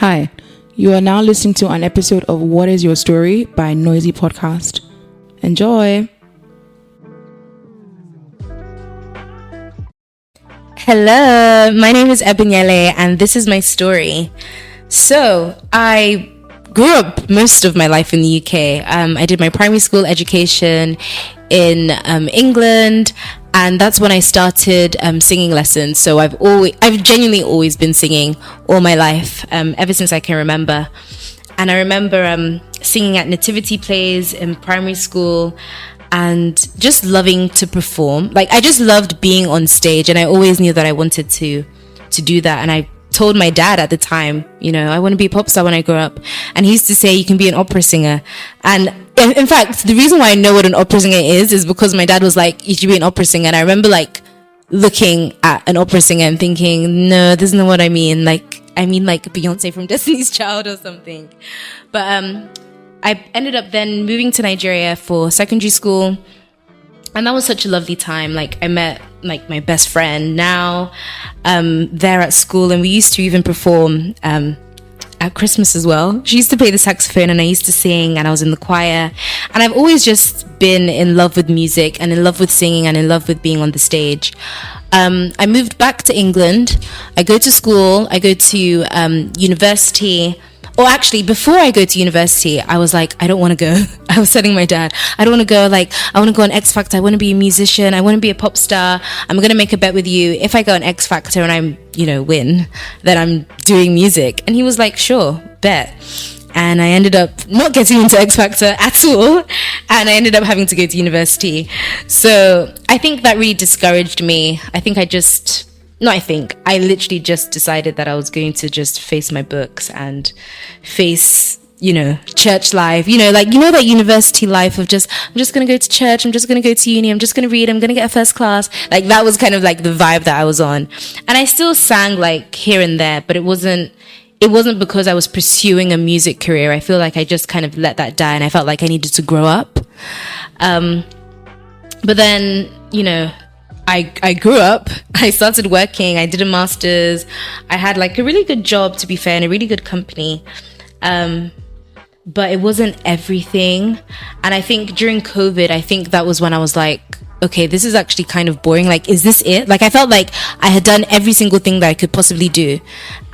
Hi, you are now listening to an episode of What is Your Story by Noisy Podcast. Enjoy! Hello, my name is Ebun Yelé and this is my story. So, I grew up most of my life in the UK. I did my primary school education in England, and that's when I started singing lessons. So I've genuinely always been singing all my life, ever since I can remember. And I remember singing at nativity plays in primary school and just loving to perform. Like, I just loved being on stage, and I always knew that I wanted to do that. And I told my dad at the time, I want to be a pop star when I grow up. And he used to say, you can be an opera singer. And in fact, the reason why I know what an opera singer is because my dad was like, you should be an opera singer. And I remember looking at an opera singer and thinking, no, this isn't what I mean. I mean Beyonce from Destiny's Child or something. But I ended up then moving to Nigeria for secondary school. And that was such a lovely time. I met my best friend now there at school, and we used to even perform at Christmas as well. She used to play the saxophone and I used to sing, and I was in the choir. And I've always just been in love with music and in love with singing and in love with being on the stage. I moved back to England. I go to school. I go to university. Or actually, before I go to university, I was like, I don't want to go. I was telling my dad, I don't want to go. I want to go on X Factor. I want to be a musician. I want to be a pop star. I'm going to make a bet with you. If I go on X Factor and I, win, then I'm doing music. And he was like, sure, bet. And I ended up not getting into X Factor at all. And I ended up having to go to university. So I think that really discouraged me. I literally just decided that I was going to just face my books and face, church life, that university life of I'm just going to go to church. I'm just going to go to uni. I'm just going to read. I'm going to get a first class. That was kind of the vibe that I was on. And I still sang here and there, but it wasn't because I was pursuing a music career. I feel like I just kind of let that die, and I felt like I needed to grow up. But then, I grew up, I started working, I did a master's, I had a really good job, to be fair, in a really good company. But it wasn't everything. And I think during COVID, that was when I was like, okay, this is actually kind of boring. Is this it? I felt like I had done every single thing that I could possibly do.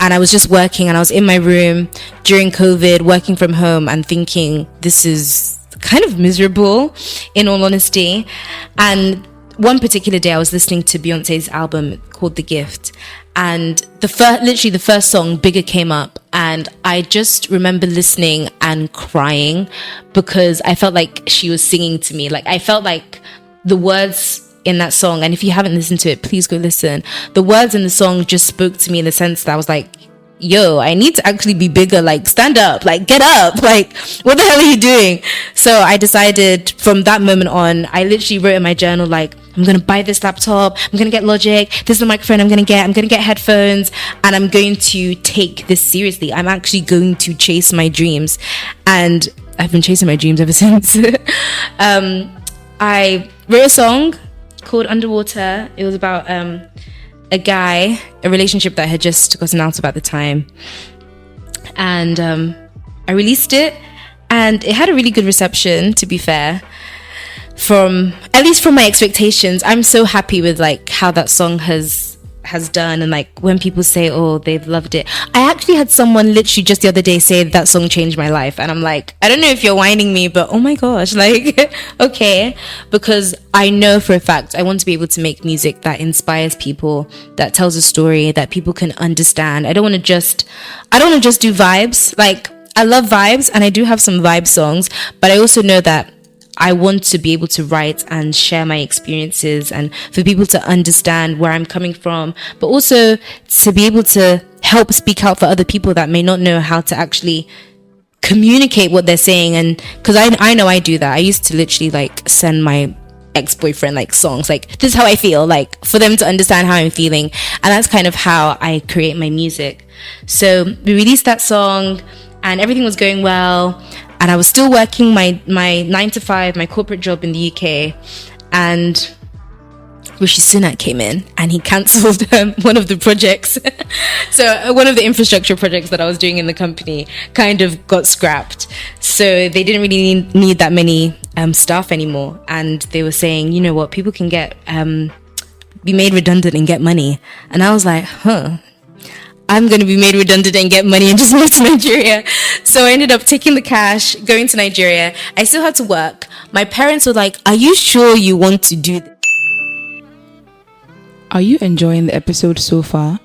And I was just working, and I was in my room during COVID, working from home and thinking, this is kind of miserable, in all honesty. And one particular day I was listening to Beyonce's album called The Gift, and the first song, Bigger, came up, and I just remember listening and crying because I felt like she was singing to me. I felt like the words in that song, and if you haven't listened to it, please go listen. The words in the song just spoke to me in the sense that I was like, yo, I need to actually be bigger, stand up, get up, what the hell are you doing? So I decided from that moment on, I literally wrote in my journal, I'm going to buy this laptop, I'm going to get Logic, this is the microphone I'm going to get headphones, and I'm going to take this seriously. I'm actually going to chase my dreams. And I've been chasing my dreams ever since. I wrote a song called Underwater. It was about a relationship that had just gotten out about the time. And I released it, and it had a really good reception, to be fair. At least from my expectations, I'm so happy with how that song has done, and when people say, oh, they've loved it. I actually had someone literally just the other day say that song changed my life, and I'm like, I don't know if you're whining me, but oh my gosh, okay, because I know for a fact I want to be able to make music that inspires people, that tells a story that people can understand. I don't want to just do vibes. I love vibes, and I do have some vibe songs, but I also know that I want to be able to write and share my experiences, and for people to understand where I'm coming from, but also to be able to help speak out for other people that may not know how to actually communicate what they're saying. And because I know I do that. I used to literally send my ex-boyfriend songs this is how I feel, for them to understand how I'm feeling. And that's kind of how I create my music. So we released that song, and everything was going well. And I was still working my 9 to 5, my corporate job in the UK. And Rishi Sunak came in and he cancelled one of the projects. So one of the infrastructure projects that I was doing in the company kind of got scrapped. So they didn't really need that many staff anymore. And they were saying, you know what, people can be made redundant and get money. And I was like, I'm going to be made redundant and get money and just move to Nigeria. So I ended up taking the cash, going to Nigeria. I still had to work. My parents were like, are you sure you want to do this? Are you enjoying the episode so far?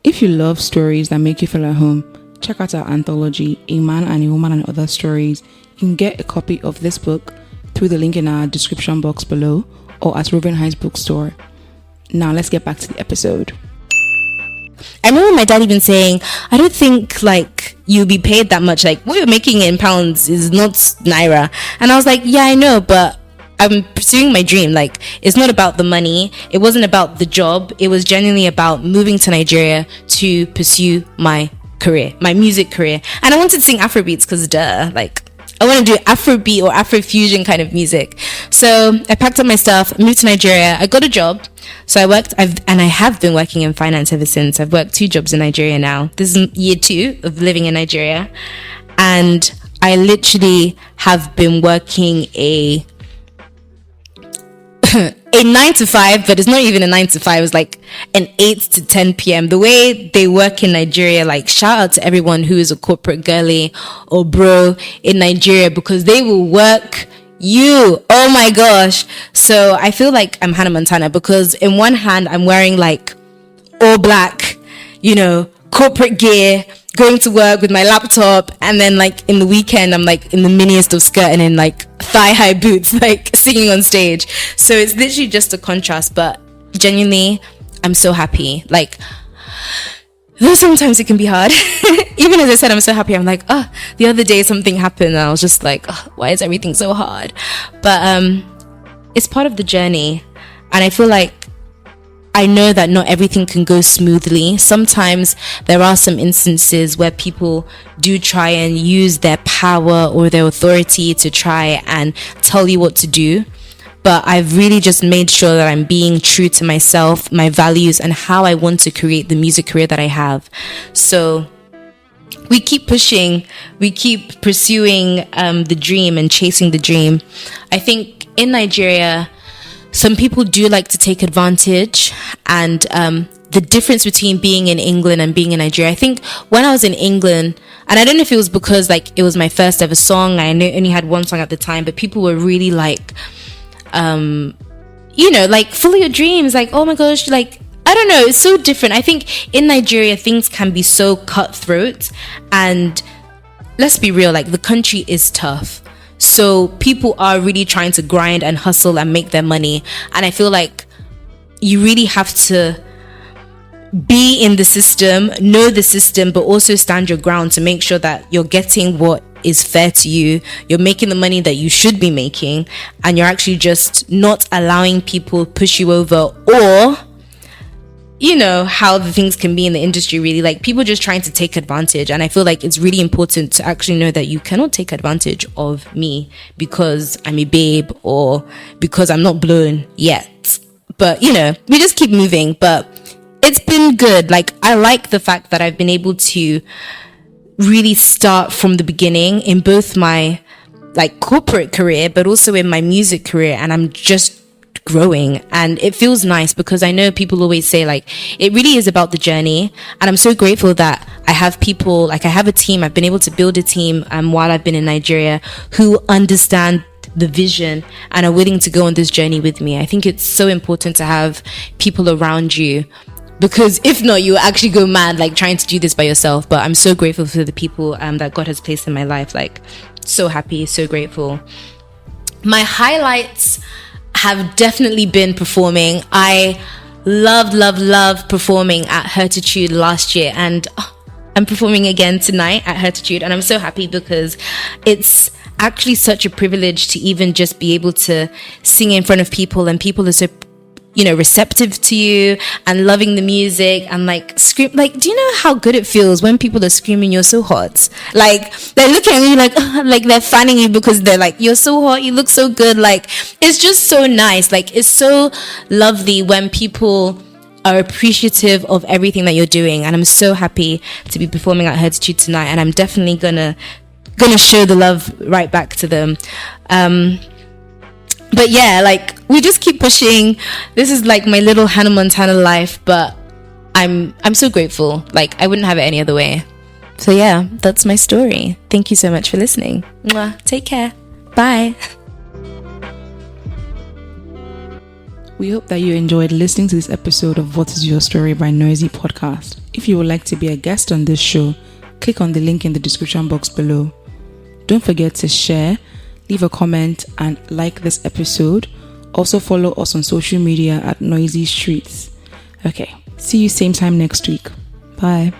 If you love stories that make you feel at home, check out our anthology, A Man and a Woman and Other Stories. You can get a copy of this book through the link in our description box below or at Roving Heights Bookstore. Now let's get back to the episode. I remember my dad even saying, I don't think like you'll be paid that much. Like what you're making in pounds is not naira. And I was like, yeah, I know, but I'm pursuing my dream. Like, it's not about the money. It wasn't about the job. It was genuinely about moving to Nigeria to pursue my career, my music career. And I wanted to sing Afrobeats because like I want to do Afrobeat or Afrofusion kind of music. So I packed up my stuff, moved to Nigeria. I got a job. So I worked, and I have been working in finance ever since. I've worked 2 jobs in Nigeria now. This is year 2 of living in Nigeria. And I literally have been working a 9 to 5, but it's not even a 9 to 5. It's like an 8 to 10 p.m. The way they work in Nigeria, like shout out to everyone who is a corporate girly or bro in Nigeria, because they will work you. Oh my gosh. So I feel like I'm Hannah Montana, because in one hand I'm wearing like all black, corporate gear, going to work with my laptop, and then like in the weekend I'm like in the miniest of skirt and in like thigh-high boots, like singing on stage. So it's literally just a contrast, but genuinely I'm so happy. Like, though sometimes it can be hard. Even as I said, I'm so happy. I'm like, the other day something happened and I was just like, why is everything so hard? But it's part of the journey, and I feel like I know that not everything can go smoothly. Sometimes there are some instances where people do try and use their power or their authority to try and tell you what to do. But I've really just made sure that I'm being true to myself, my values, and how I want to create the music career that I have. So we keep pushing, we keep pursuing the dream and chasing the dream. I think in Nigeria, some people do like to take advantage, and the difference between being in England and being in Nigeria. I think when I was in England, and I don't know if it was because like it was my first ever song, I only had one song at the time, but people were really like, like follow your dreams, like, oh my gosh, like, I don't know, it's so different. I think in Nigeria things can be so cutthroat, and let's be real, like the country is tough. So people are really trying to grind and hustle and make their money. And I feel like you really have to be in the system, know the system, but also stand your ground to make sure that you're getting what is fair to you. You're making the money that you should be making, and you're actually just not allowing people push you over, or how the things can be in the industry, really, like people just trying to take advantage. And I feel like it's really important to actually know that you cannot take advantage of me because I'm a babe or because I'm not blown yet. But we just keep moving. But it's been good. Like, I like the fact that I've been able to really start from the beginning in both my like corporate career, but also in my music career, and I'm just growing, and it feels nice because I know people always say like it really is about the journey, and I'm so grateful that I have people, like I have a team. I've been able to build a team while I've been in Nigeria who understand the vision and are willing to go on this journey with me. I think it's so important to have people around you, because if not, you actually go mad like trying to do this by yourself. But I'm so grateful for the people that God has placed in my life. Like, so happy, so grateful. My highlights have definitely been performing. I love performing at Hertitude last year, and I'm performing again tonight at Hertitude, and I'm so happy because it's actually such a privilege to even just be able to sing in front of people, and people are so receptive to you and loving the music and like scream. Like, do you know how good it feels when people are screaming, "You're so hot"? Like, they're looking at you like, like they're fanning you because they're like, "You're so hot, you look so good." Like, it's just so nice. Like, it's so lovely when people are appreciative of everything that you're doing. And I'm so happy to be performing at Hertitude tonight, and I'm definitely gonna show the love right back to them. But yeah, like, we just keep pushing. This is like my little Hannah Montana life, but I'm so grateful. Like, I wouldn't have it any other way. So yeah, that's my story. Thank you so much for listening. Mwah. Take care. Bye. We hope that you enjoyed listening to this episode of What Is Your Story by Noisy Podcast. If you would like to be a guest on this show, click on the link in the description box below. Don't forget to share, leave a comment, and like this episode. Also follow us on social media at Noisy Streets. Okay, see you same time next week. Bye.